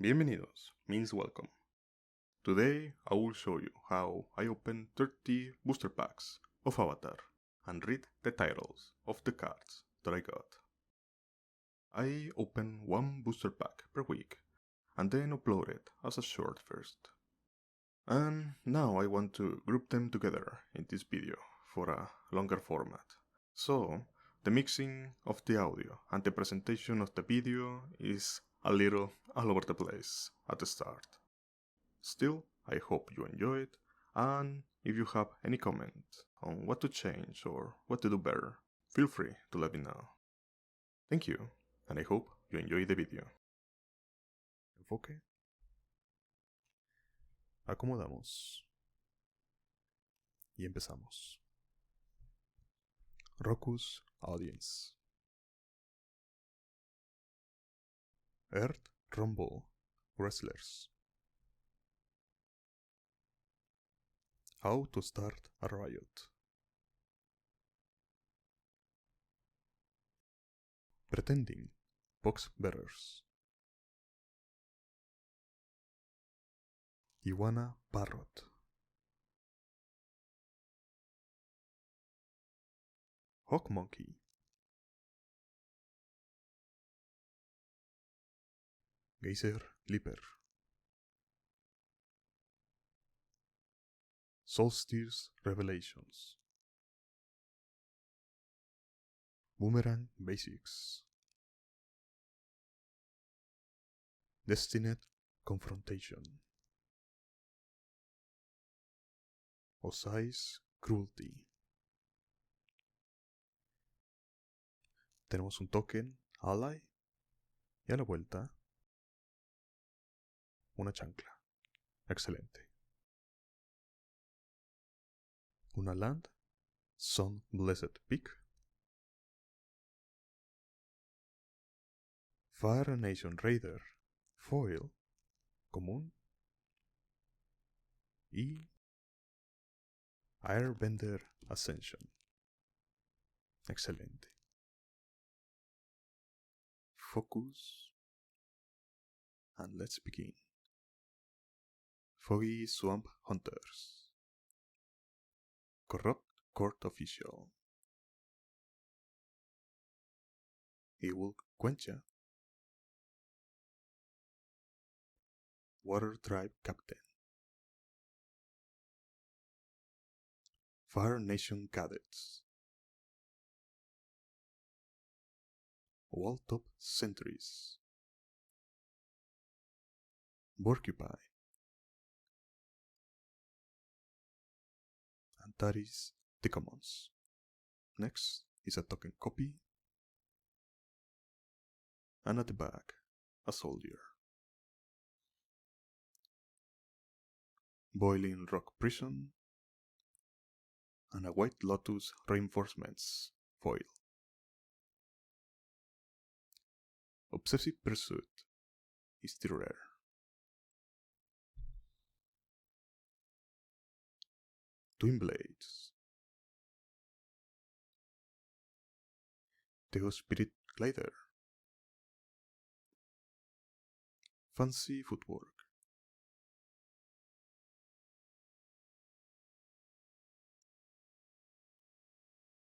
Bienvenidos means welcome. Today I will show you how I open 30 booster packs of Avatar and read the titles of the cards that I got. I open one booster pack per week and then upload it as a short first. And now I want to group them together in this video for a longer format. So the mixing of the audio and the presentation of the video is a little all over the place at the start. Still, I hope you enjoy it, and if you have any comment on what to change or what to do better, feel free to let me know. Thank you, and I hope you enjoy the video. Enfoque. Acomodamos. Y empezamos. Roku's Audience. Earth Rumble Wrestlers. How to start a riot. Pretending box bearers. Iguana Parrot. Hawk Monkey. Geyser Leaper. Solstice Revelations. Boomerang Basics. Destined Confrontation. Osai's Cruelty. Tenemos un token Ally y a la vuelta una chancla. Excelente. Una land Sun Blessed Peak. Fire Nation Raider Foil común y Airbender Ascension. Excelente. Focus and let's begin. Foggy Swamp Hunters. Corrupt Court Official. Evil Quencha. Water Tribe Captain. Fire Nation Cadets. Walltop Sentries. Porcupine. Antares the Commons. Next is a token copy, and at the back, a soldier. Boiling Rock Prison, and a White Lotus Reinforcements foil. Obsessive Pursuit is still rare. Twin Blades. Teo Spirit Glider. Fancy Footwork.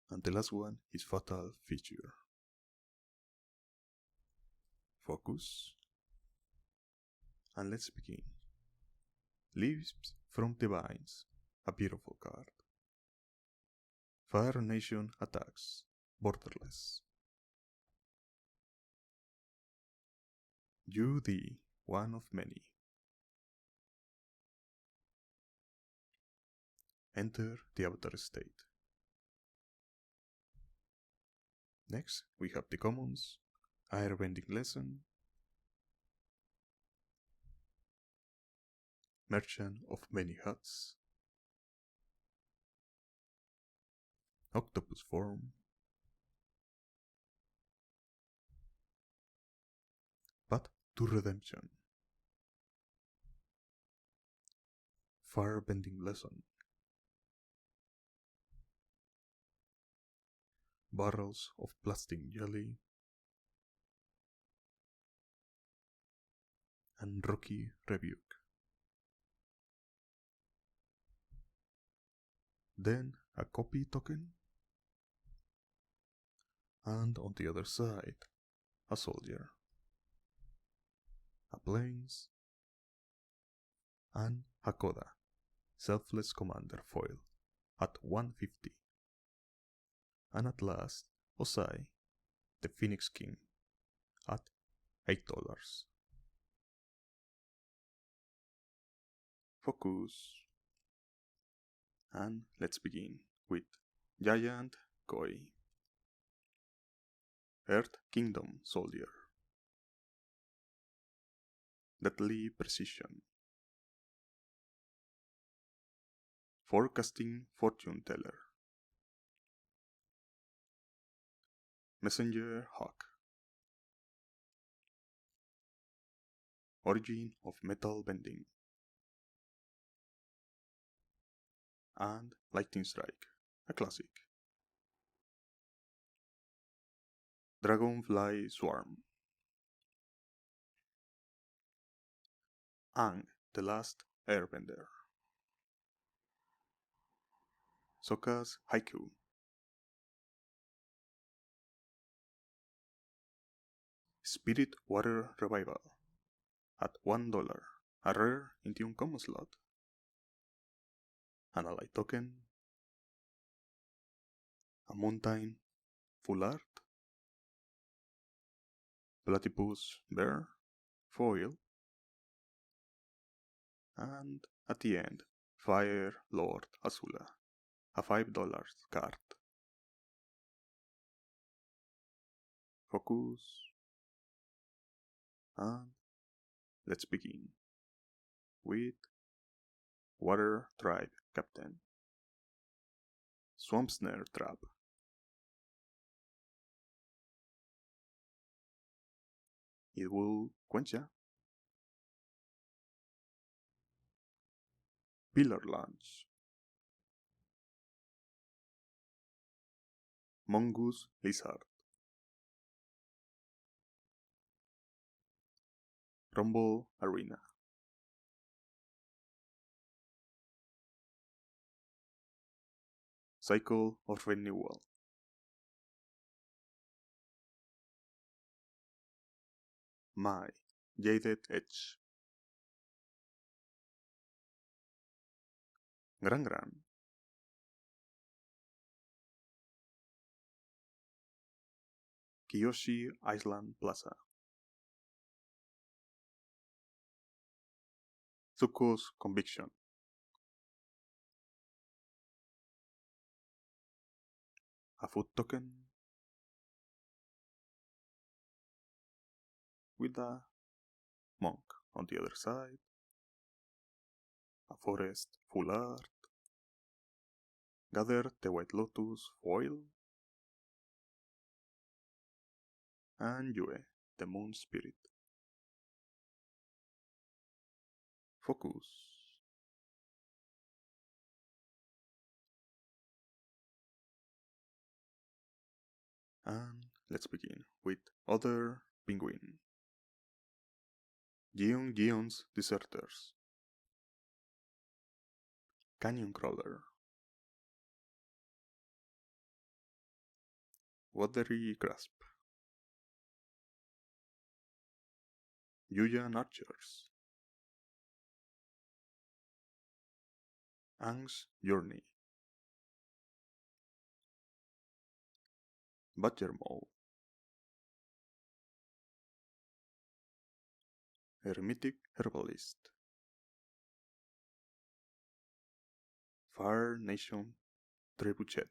And the last one is Fatal Feature. Focus. And let's begin. Leaves from the Vines. A beautiful card. Fire Nation Attacks. Borderless. You the one of many. Enter the Avatar state. Next, we have the commons, Airbending Lesson, Merchant of Many Huts, Octopus Form, Path to Redemption, Firebending Lesson, Barrels of Plastic Jelly, and Rocky Rebuke. Then a copy token, and on the other side, a soldier, a plains, and Hakoda, Selfless Commander foil, at 150. And at last, Osai, the Phoenix King, at $8. Focus. And let's begin with Giant Koi, Earth Kingdom Soldier, Deadly Precision, Forecasting Fortune Teller, Messenger Hawk, Origin of Metal Bending, and Lightning Strike, a classic. Dragonfly Swarm, Aang The Last Airbender, Sokka's Haiku, Spirit Water Revival, at $1, a rare into uncommon slot, an ally token, a mountain full art, Platypus Bear, foil, and at the end, Fire Lord Azula, a $5 card. Focus, and let's begin with Water Tribe Captain, Swamp Snare Trap, it will Quencha, Pillar Launch, Mongoose Lizard, Rumble Arena, Cycle of Renewal, My Jaded Edge, Gran Gran, Kiyoshi Island Plaza, Zuko's Conviction, a food token with a monk on the other side, a forest full art, Gather the White Lotus foil, and Yue, the Moon Spirit. Focus. And let's begin with Other Penguin. Gion Gion's Deserters, Canyon Crawler, Watery Grasp, Yuyan Archers, Aang's Journey, Badger Mole, Hermetic Herbalist, Fire Nation Trebuchet,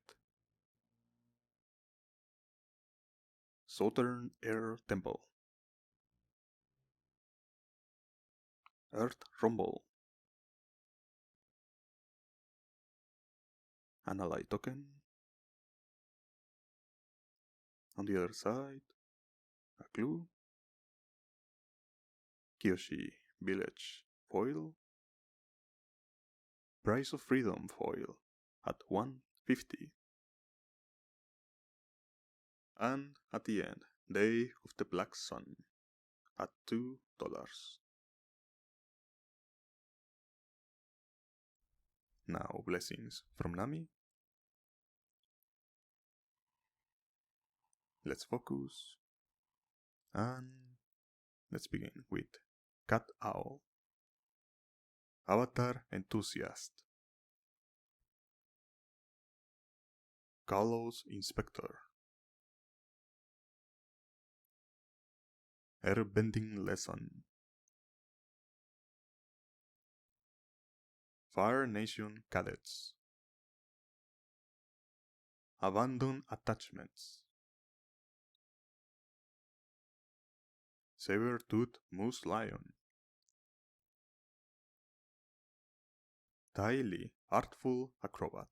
Southern Air Temple, Earth Rumble, an ally token, on the other side, a clue, Kyoshi Village foil, Price of Freedom foil at 150, and at the end, Day of the Black Sun at $2. Now blessings from Nami. Let's focus. And let's begin with Cat Owl. Avatar Enthusiast. Gallows Inspector. Airbending Lesson. Fire Nation Cadets. Abandon Attachments. Saber-tooth Moose Lion. Tai Li, Artful Acrobat.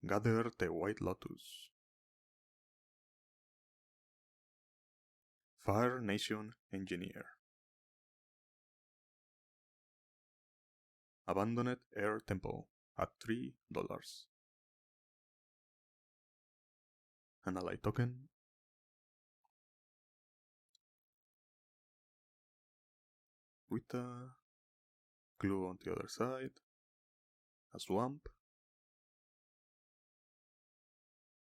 Gather the White Lotus. Fire Nation Engineer. Abandoned Air Temple at $3. An ally token. With a clue on the other side. A swamp.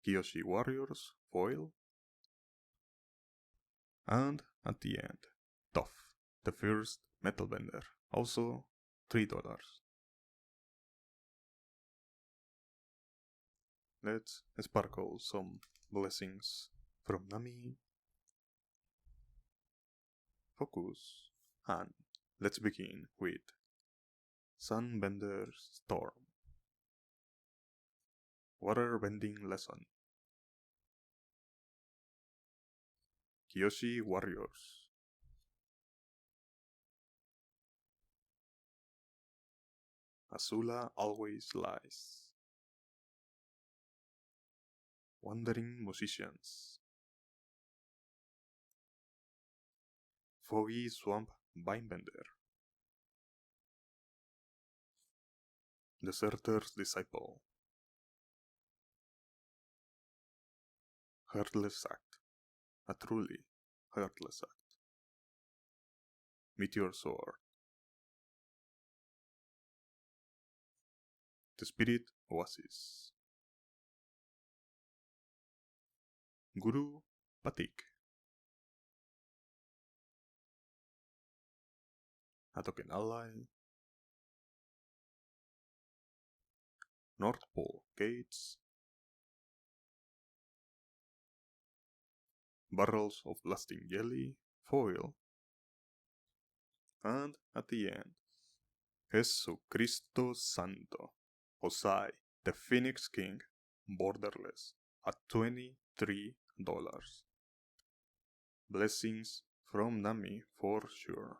Kyoshi Warriors foil. And at the end, Tough, the first metal bender, also $3. Let's sparkle some blessings from Nami. Focus, and let's begin with Sunbender Storm. Water bending lesson. Kyoshi Warriors. Azula always lies. Wandering musicians. Foggy swamp vinebender. Deserter's disciple. Heartless act. A truly heartless act. Meteor sword. The spirit oasis. Guru Patik. A token ally. North Pole gates. Barrels of blasting jelly, foil. And at the end, Jesucristo Santo, Osai, the Phoenix King, borderless, at $23. Blessings from Nami for sure.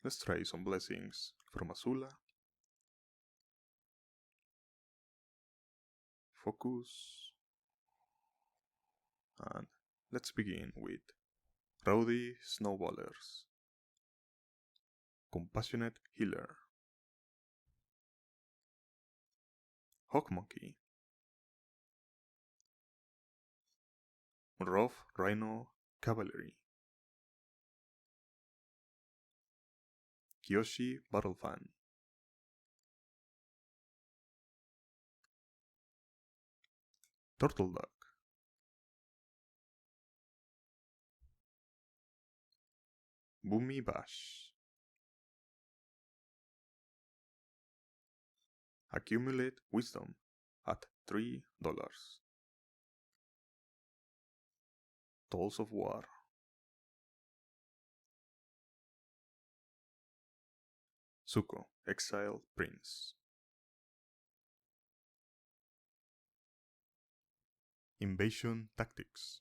Let's try some blessings from Azula. Focus. And let's begin with Rowdy Snowballers. Compassionate Healer. Hawk Monkey. Rough Rhino Cavalry. Kyoshi Battle Fan. Turtle Duck. Boomy Bash. Accumulate Wisdom at $3. Tolls of War. Zuko, Exile Prince. Invasion Tactics.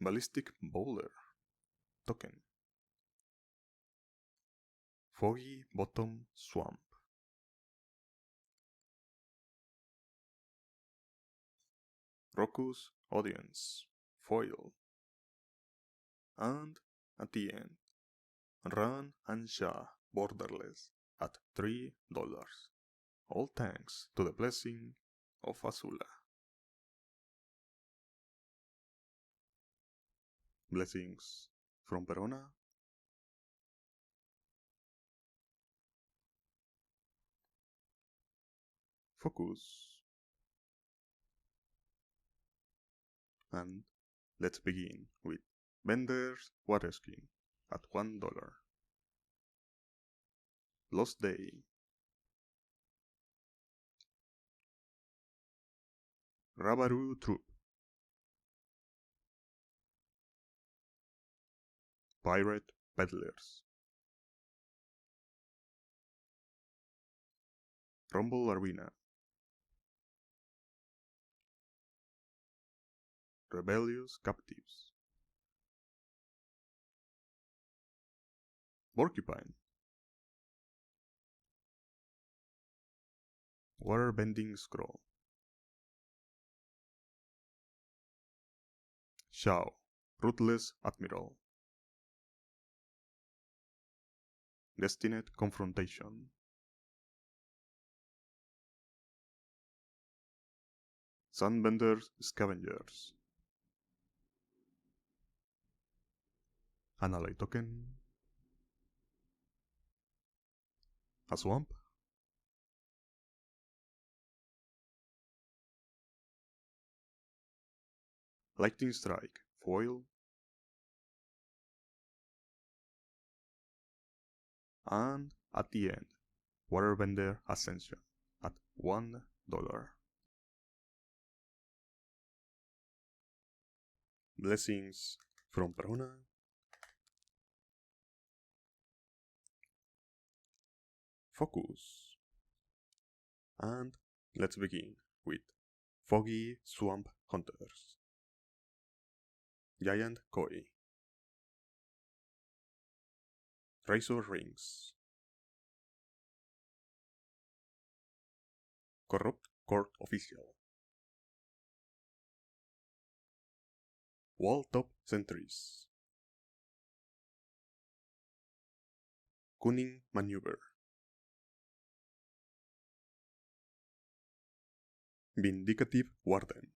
Ballistic Bowler. Token. Foggy Bottom Swamp. Roku's Audience. Foil. And at the end, Ran and Shah borderless at $3. All thanks to the blessing of Azula. Blessings from Verona. Focus. And let's begin with Bender's water skin at $1. Lost Day. Rabaru Troop. Pirate Peddlers. Rumble Arena. Rebellious Captives. Porcupine. Waterbending Scroll. Shao, Ruthless Admiral. Destined Confrontation. Sunbender's Scavengers. An ally token. A swamp. Lightning Strike, foil. And at the end, Waterbender Ascension at $1. Blessings from Verona. Focus. And let's begin with Foggy Swamp Hunters. Giant Koi. Razor Rings. Corrupt Court Official. Wall Top Sentries. Cunning Maneuver. Vindicative Warden.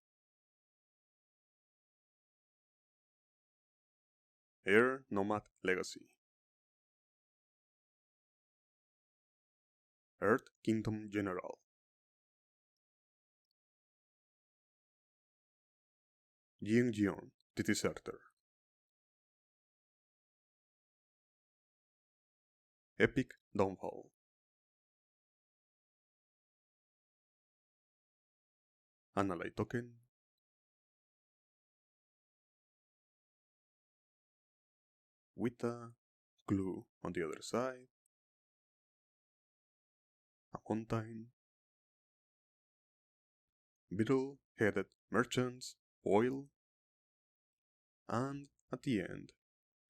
Air Nomad Legacy. Earth Kingdom General. Jion, the Deserter. Epic Downfall. An ally token. With a glue on the other side. A mountain. Beetle-headed merchants, oil. And at the end,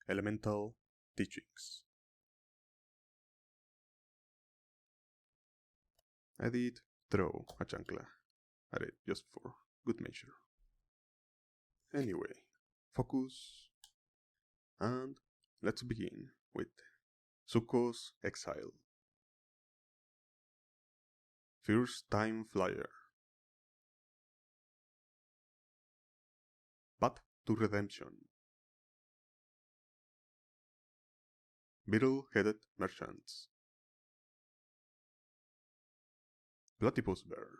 elemental teachings. I did throw a chancla at it just for good measure. Anyway, focus. And let's begin with Zuko's Exile. First Time Flyer. Path to Redemption. Beetle-headed merchants. Platypus Bear.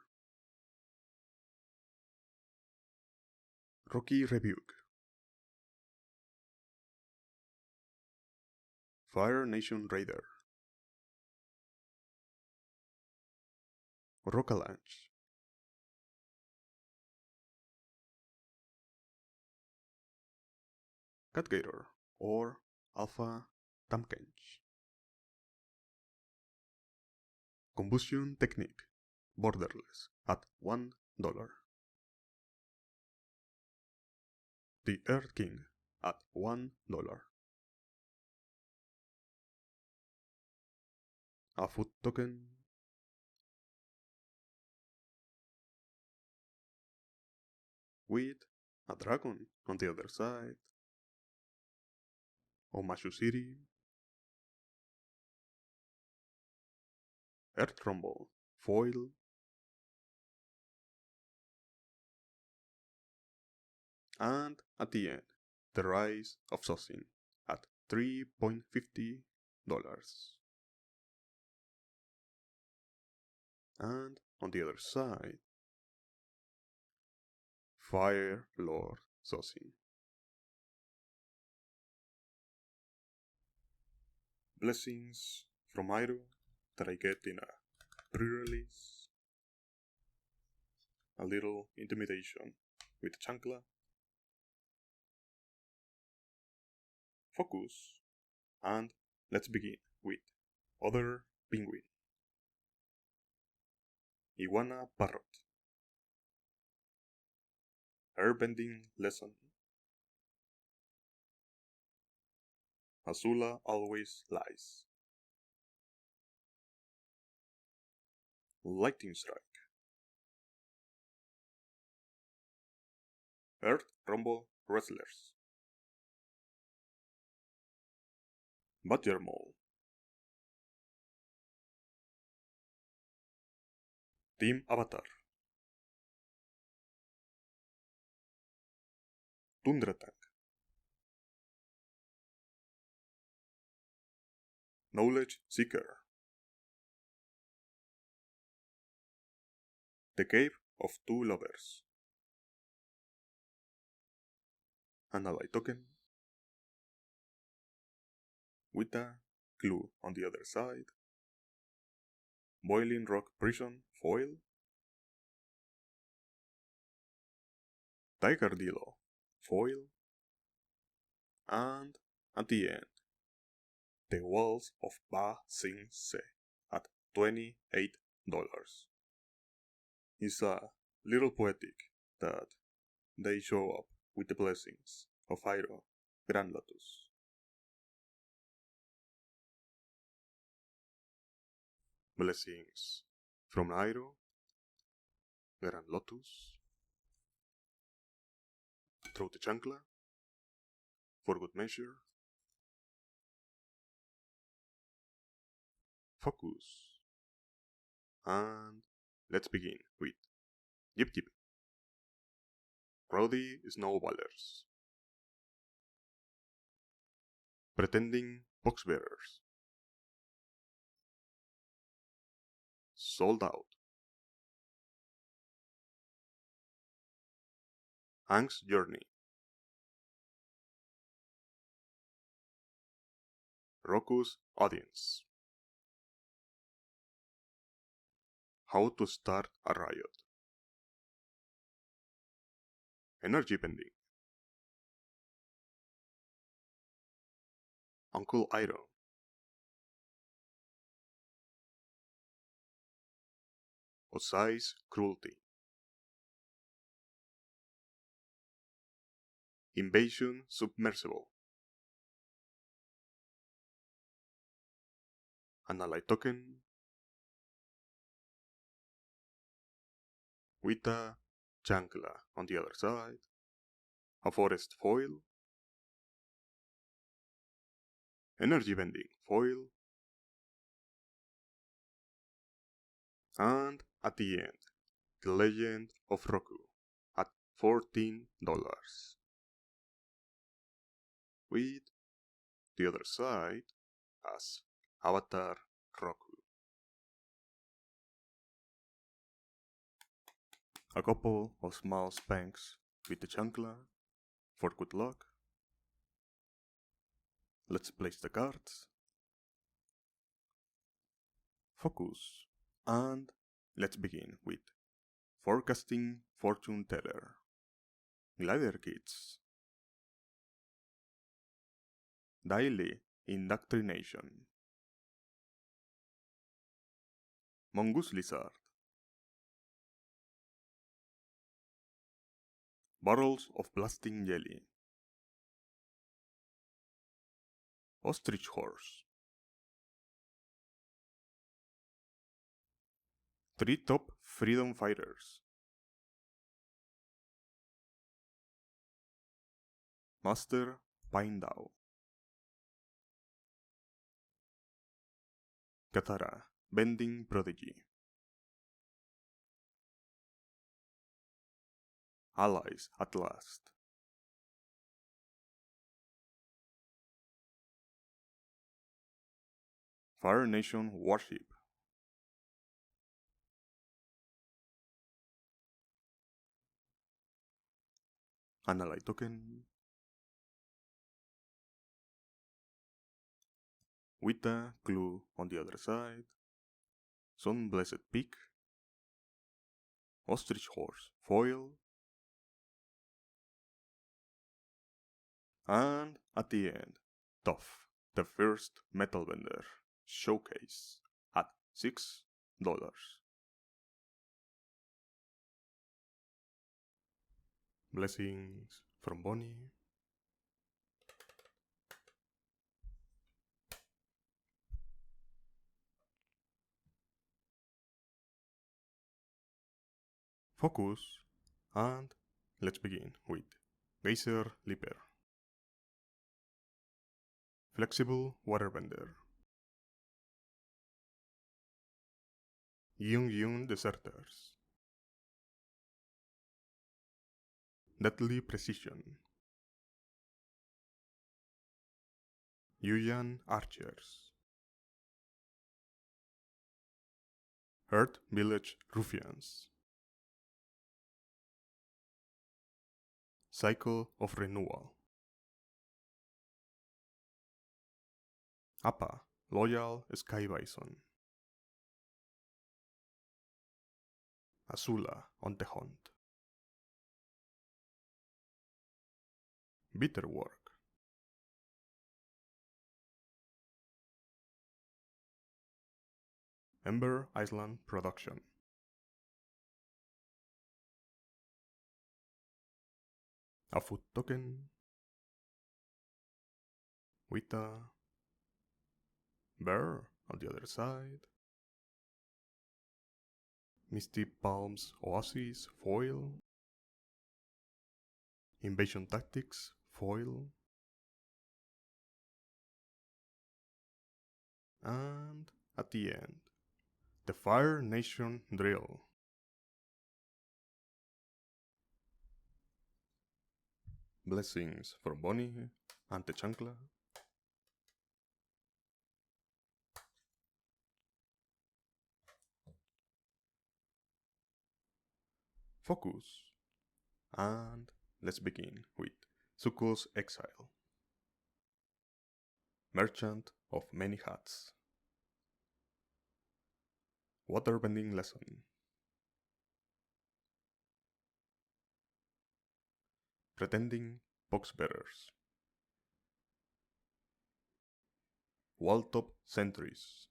Rocky Rebuke. Fire Nation Raider. Rockalanche. Catgator or Alpha Tamkench. Combustion Technique. Borderless at $1. The Earth King at $1. A food token. With a dragon on the other side. Omashu City. Earth Rumble, foil. And at the end, The Rise of Sosin at $3.50. And on the other side, Fire Lord Sosin. Blessings from Iroh that I get in a pre-release. A little intimidation with Chancla. Focus. And let's begin with Other Penguin. Iguana Parrot. Airbending Lesson. Azula always lies. Lightning Strike. Earth Rumble Wrestlers. Badger Mole. Team Avatar. Tundra Tank. Knowledge Seeker. The Cave of Two Lovers. An ally token. With a clue on the other side. Boiling Rock Prison foil. Tiger Dillo foil. And at the end, The Walls of Ba Sing Se at $28. It's a little poetic that they show up with the blessings of Iroh Grand Lotus. Blessings from Iroh Grand Lotus. Throw the chancla for good measure. Focus. And let's begin with Yip Yip. Rowdy Snowballers. Pretending Box Bearers. Sold Out. Hank's Journey. Roku's Audience. How to Start a Riot. Energy Bending. Uncle Iroh. Osai's Cruelty. Invasion Submersible. An ally token. With a chancla on the other side. A forest foil. Energy Bending foil. And at the end, The Legend of Roku at $14. With the other side as Avatar Roku. A couple of small spanks with the chancla for good luck. Let's place the cards. Focus. And let's begin with Forecasting Fortune Teller. Glider Kits. Daily Indoctrination. Mongoose Lizard. Barrels of Blasting Jelly. Ostrich Horse. 3 top freedom fighters. Master Pindao. Katara, Bending Prodigy. Allies at Last. Fire Nation Warship. An ally token. With a clue on the other side. Sun Blessed Peak. Ostrich Horse foil. And at the end, Tough, the first metal bender showcase at $6. Blessings from Bonnie. Focus, and let's begin with Geyser Leaper. Flexible Waterbender. Yun Deserters. Deadly Precision. Yuyan Archers. Earth Village Ruffians. Cycle of Renewal. Appa, Loyal Sky Bison. Azula on the Hunt. Bitterwork. Ember Island Production. A food token. With a bear on the other side. Misty Palms Oasis foil. Invasion Tactics foil. And at the end, the Fire Nation Drill. Blessings from Bonnie and the Chancla. Focus. And let's begin with Zuko's Exile. Merchant of Many Hats. Waterbending Lesson. Pretending Box Bearers. Walltop Sentries.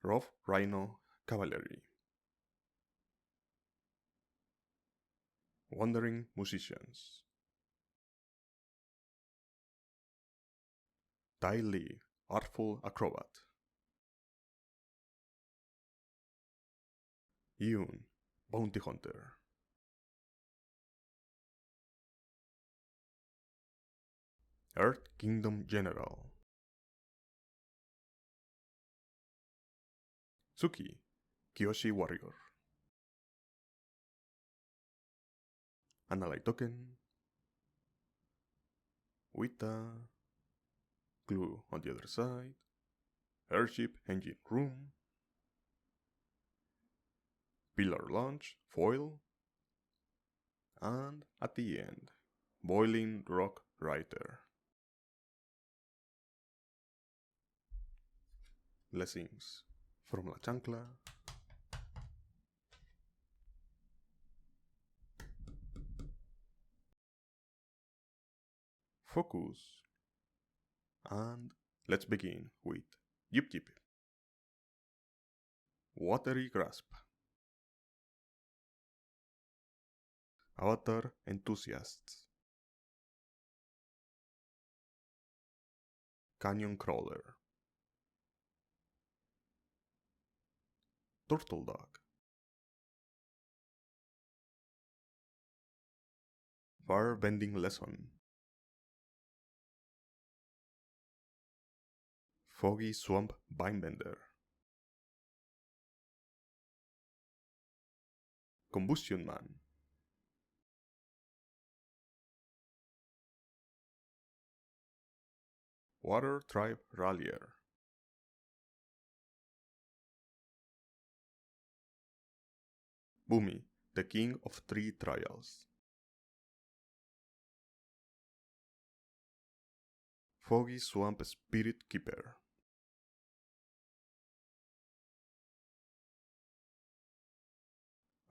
Rough Rhino Cavalry. Wandering Musicians. Tai Li, Artful Acrobat. Yun, Bounty Hunter. Earth Kingdom General. Suki, Kyoshi Warrior. An ally token. With a clue on the other side. Airship Engine Room. Pillar Launch foil. And at the end, Boiling Rock Writer. Blessings from La Chancla. Focus. And let's begin with Yip Yip. Watery Grasp. Avatar Enthusiasts. Canyon Crawler. Turtle Dog. Fire Bending Lesson. Foggy Swamp Vinebender. Combustion Man. Water Tribe Rallier. Bumi, the king of three trials. Foggy Swamp Spirit Keeper.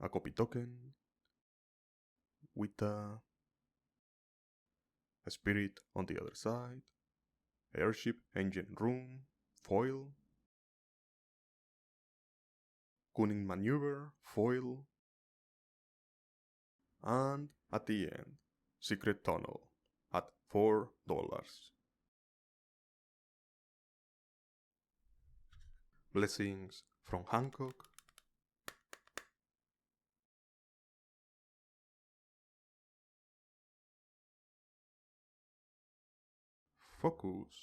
A copy token with a spirit on the other side, airship engine room, foil, cunning maneuver, foil, and at the end, secret tunnel at $4. Blessings from Hancock. Focus.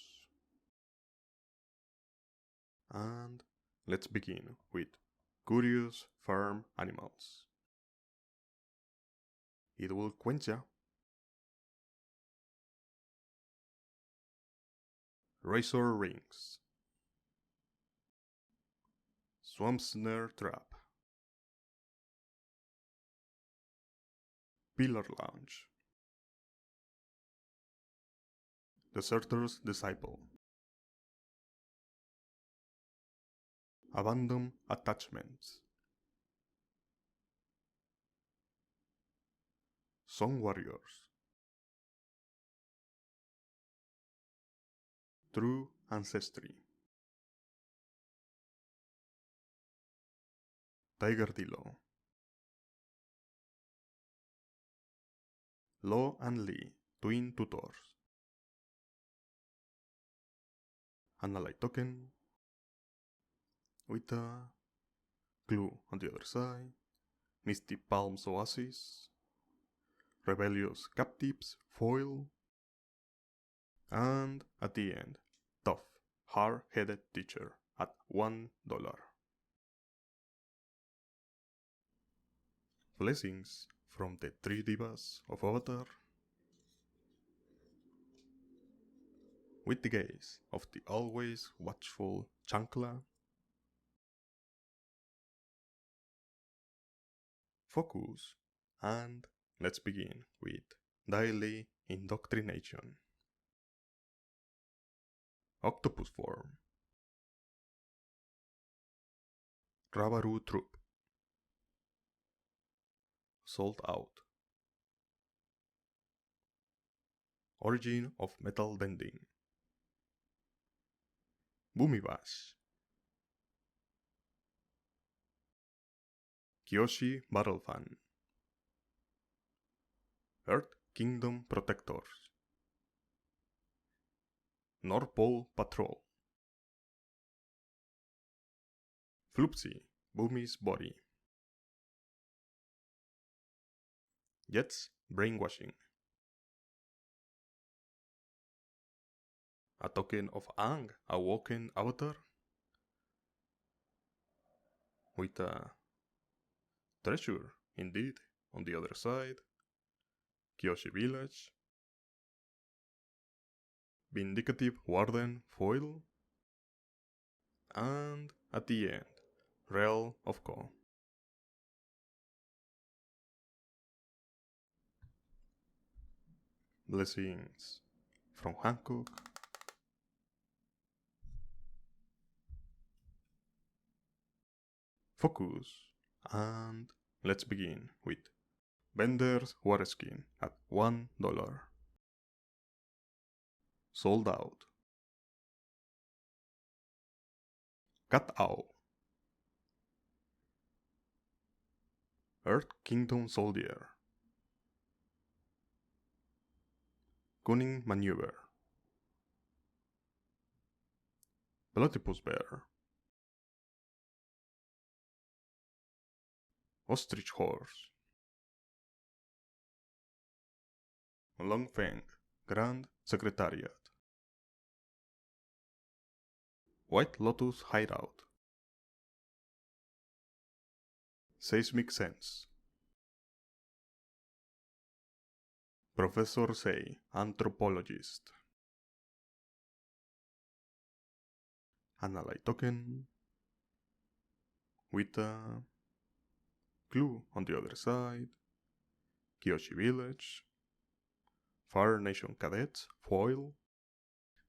And let's begin with Curious Farm Animals. It will quencha. Razor Rings. Swamp Snare Trap. Pillar Lounge. Deserter's Disciple. Abandon Attachments. Song Warriors. True Ancestry. Tiger Dillo. Lo and Lee, Twin Tutors. Analyte token with a clue on the other side. Misty Palms Oasis. Rebellious Captives foil. And at the end, Tough, Hard-Headed Teacher at $1. Blessings from the three divas of Avatar. With the gaze of the always watchful Chancla. Focus, and let's begin with Daily Indoctrination. Octopus Form. Rabaru Troop. Sold Out. Origin of Metal Bending. Boomy Bash. Kyoshi Battle Fan. Earth Kingdom Protectors. North Pole Patrol. Flupsy, Boomy's Body. Jet's Brainwashing. A token of Aang, Awoken Avatar. With a treasure, indeed, on the other side. Kyoshi Village. Vindicative Warden foil. And at the end, Realm of Ko. Blessings from Hancock. Focus, and let's begin with Bender's Water Skin at $1. Sold out. Cat Owl. Earth Kingdom Soldier. Cunning Maneuver. Platypus Bear. Ostrich Horse. Longfeng, Grand Secretariat. White Lotus Hideout. Seismic Sense. Professor Say, Anthropologist. an ally token, with a clue on the other side, Kyoshi Village, Fire Nation Cadets foil,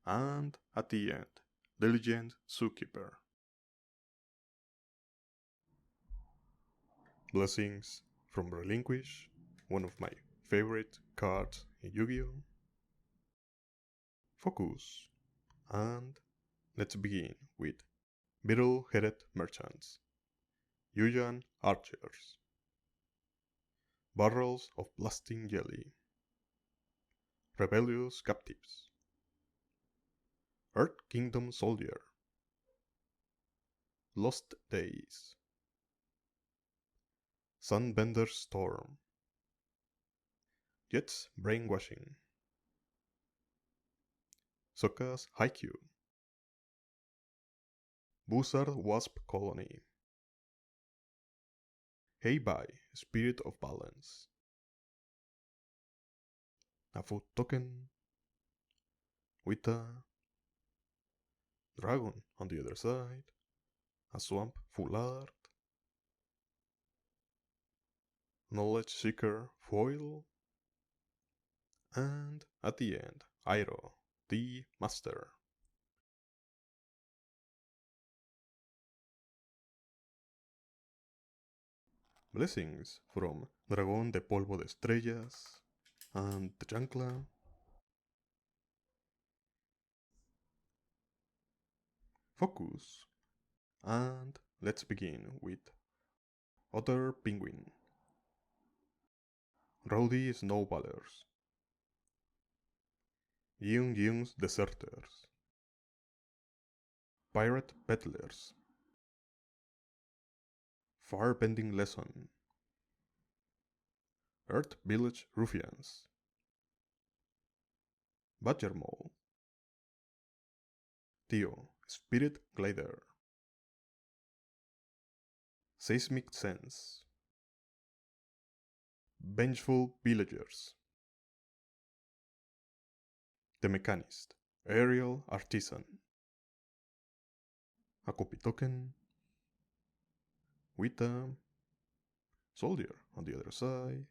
and at the end, the Legend Zookeeper. Blessings from Relinquish, one of my favorite cards in Yu-Gi-Oh! Focus, and let's begin with Beetle-Headed Merchants, Yuyan Archers, Barrels of Blasting Jelly, Rebellious Captives, Earth Kingdom Soldier, Lost Days, Sunbender Storm, Jet's Brainwashing, Sokka's Haikyuu, Buzzard Wasp Colony, Heibai Spirit of Balance, a food token, with a dragon on the other side, a swamp full art, Knowledge Seeker foil, and at the end, Iroh, the Master. Blessings from Dragón de Polvo de Estrellas and the Chancla. Focus. And let's begin with Other Penguin, Rowdy Snowballers, Ying's Deserters, Pirate Peddlers, Fire-Bending Lesson, Earth Village Ruffians, Badger Mole, Tio, Spirit Glider, Seismic Sense, Vengeful Villagers, The Mechanist, Aerial Artisan, a copy token, with a soldier on the other side,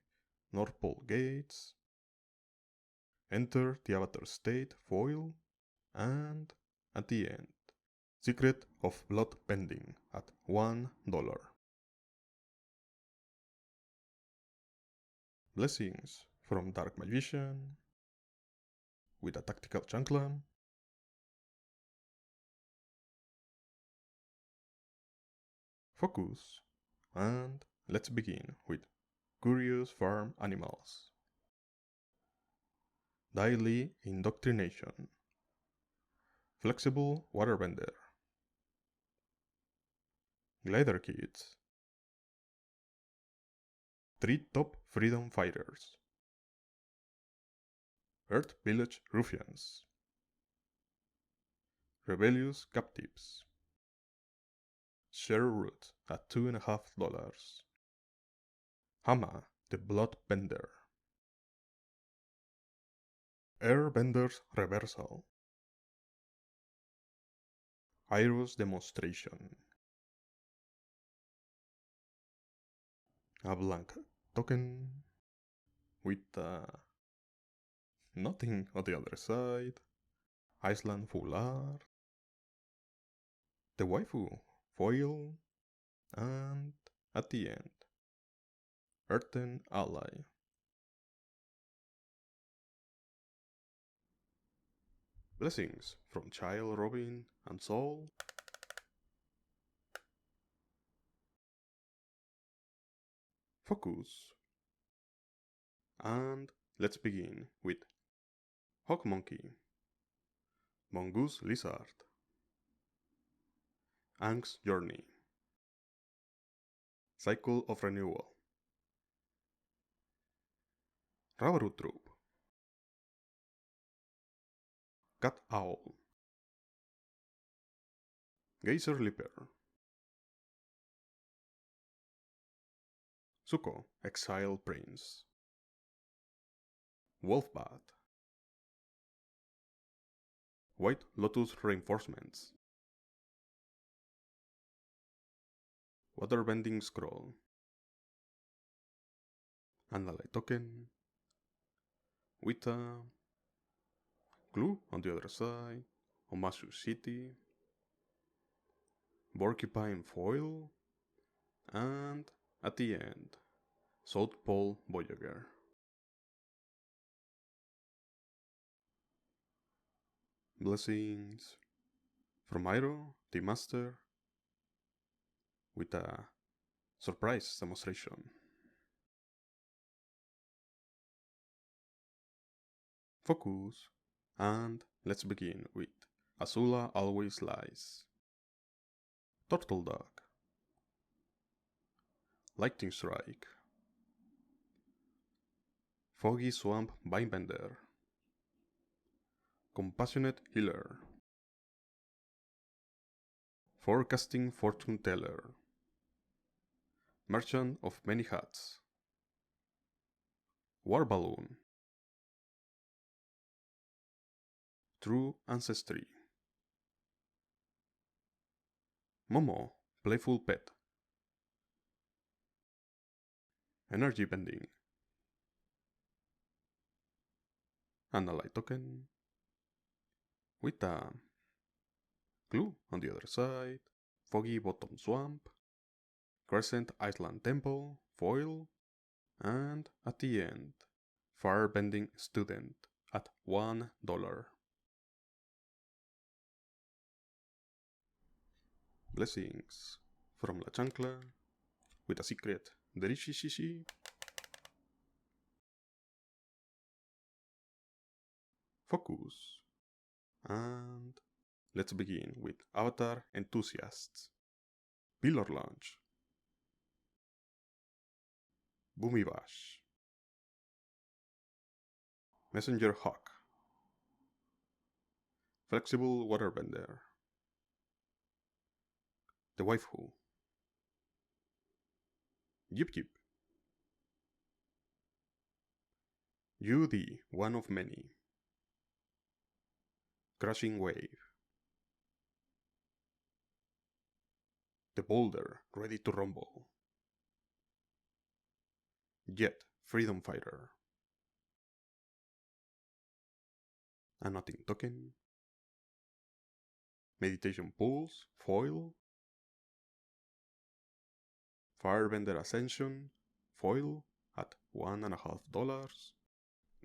North Pole Gates, Enter the Avatar State foil, and at the end, Secret of Blood Bending at $1. Blessings from Dark Magician, with a Tactical Chancla, Focus, and let's begin with Curious Farm Animals, Daily Indoctrination, Flexible Waterbender, Glider Kids, 3 Top Freedom Fighters, Earth Village Ruffians, Rebellious Captives, Share Root at $2.50, Hama the Bloodbender, Airbender's Reversal, Iroh's Demonstration, a blank token with nothing on the other side, Iceland full art, the waifu foil, and at the end, Earthen Ally. Blessings from Child Robin and Soul. Focus. And let's begin with Hawk Monkey, Mongoose Lizard, Ank's Journey, Cycle of Renewal, Rabaru Troop, Cat Owl, Geyser Leaper, Zuko, Exile Prince, Wolfbat, White Lotus Reinforcements, Waterbending scroll. Analyze token. With a clue on the other side. Omasu City. Porcupine foil. And at the end, South Pole Voyager. Blessings from Iroh, the Master, with a surprise demonstration. Focus, and let's begin with Azula Always Lies. Turtle Dog. Lightning Strike. Foggy Swamp Vinebender. Compassionate Healer. Forecasting Fortune Teller. Merchant of Many Hats. War Balloon. True Ancestry. Momo, Playful Pet. Energy Bending. Analyze token. With a clue on the other side. Foggy Bottom Swamp. Crescent Island Temple, foil. And at the end, Firebending Student at $1. Blessings from La Chancla with a secret Derishishishi. Focus. And let's begin with Avatar Enthusiasts. Pillar Launch. Boomy Bash. Messenger Hawk. Flexible Waterbender. The Waifu. Yip Yip. You the one of many. Crashing Wave. The Boulder ready to rumble. Jet Freedom Fighter. A Nothing Token. Meditation Pulse, foil. Firebender Ascension, foil at $1.50.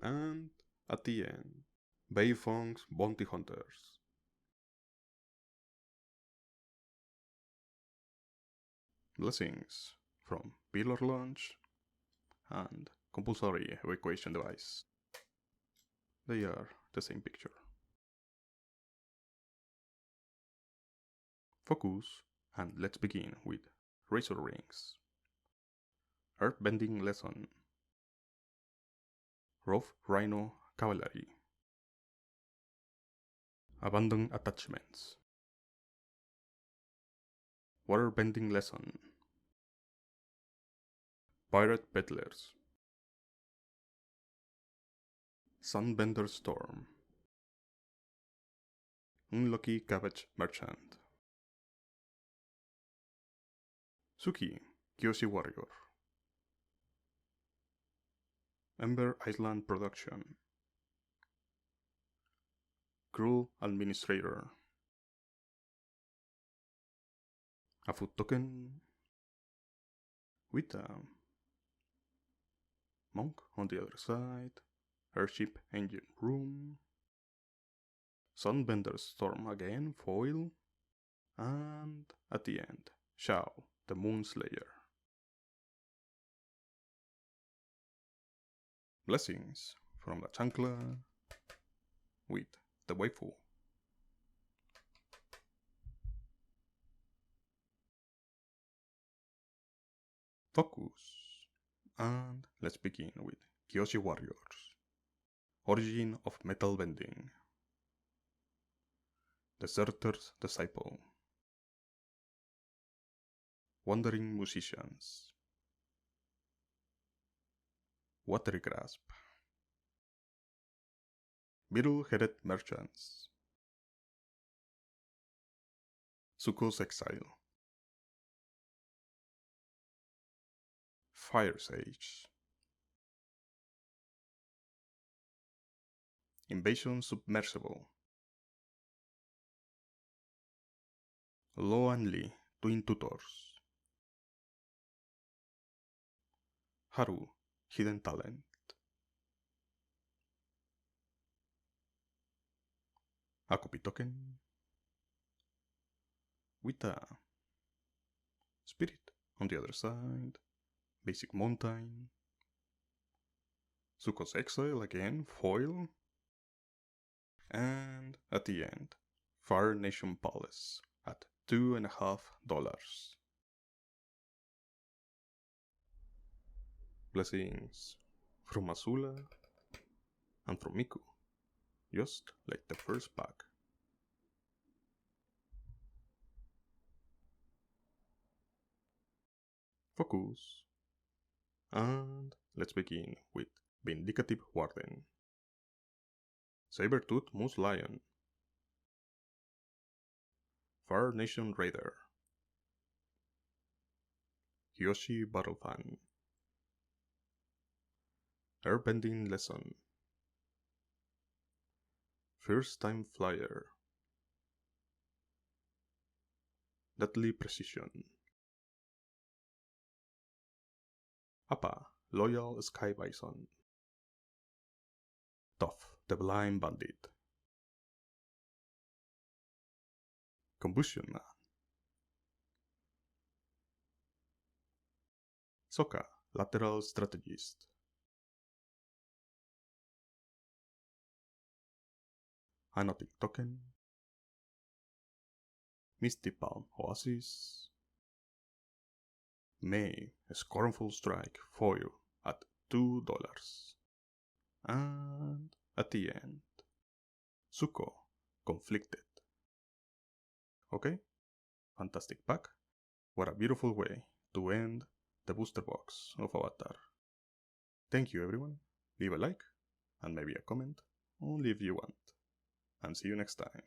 And at the end, Beifong's Bounty Hunters. Blessings from Pillar Launch and Compulsory Evacuation Device. They are the same picture. Focus, and let's begin with Razor Rings. Earthbending Lesson. Rough Rhino Cavalry. Abandoned Attachments. Waterbending Lesson. Pirate Peddlers. Sunbender Storm. Unlucky Cabbage Merchant. Suki, Kyoshi Warrior. Ember Island Production. Cruel Administrator. A food token. With a monk on the other side. Airship Engine Room. Sunbender Storm again, foil. And at the end, Shao, the Moonslayer. Blessings from La Chancla with the Waifu. Focus. And let's begin with Kyoshi Warriors. Origin of Metal Bending. Deserter's Disciple. Wandering Musicians. Watery Grasp. Beetle-Headed Merchants. Zuko's Exile. Fire Sage. Invasion Submersible. Lo and Lee, Twin Tutors. Haru, Hidden Talent. A copy token. With a Spirit on the other side. Basic Mountain. Zuko's Exile again, foil. And at the end, Fire Nation Palace at $2.50. Blessings from Azula and from Miku, just like the first pack. Focus. And let's begin with Vindicative Warden. Sabertooth Moose Lion. Fire Nation Raider. Yoshi Battlefan. Airbending Lesson. First Time Flyer. Deadly Precision. Appa, Loyal Sky Bison. Toph, the Blind Bandit. Combustion Man. Sokka, Lateral Strategist. Hypnotic Token. Misty Palm Oasis. May, Scornful Strike, foil at $2. And at the end, Zuko, Conflicted. Okay, fantastic pack. What a beautiful way to end the booster box of Avatar. Thank you everyone, leave a like and maybe a comment, only if you want. And see you next time.